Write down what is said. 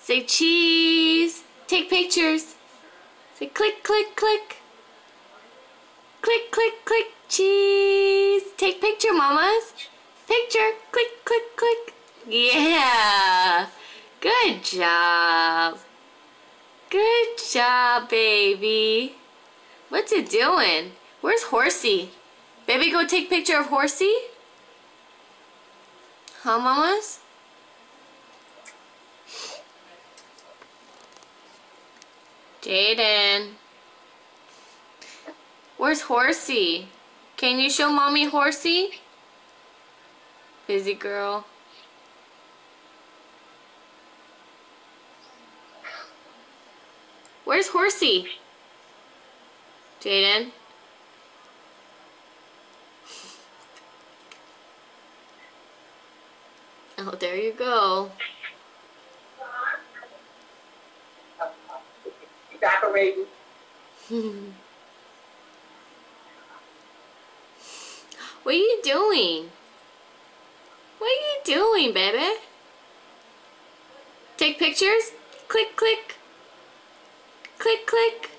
Say cheese. Take pictures. Say click, click, click. Click, click, click. Cheese. Take picture, mamas. Picture. Click, click, click. Yeah. Good job. Good job, baby. What's it doing? Where's Horsey? Baby, go take picture of Horsey? Huh, mamas? Jaden. Where's Horsey? Can you show mommy Horsey? Busy girl. Where's Horsey? Jaden. Oh, there you go. Evaporating. What are you doing? What are you doing, baby? Take pictures? Click, click. Click, click.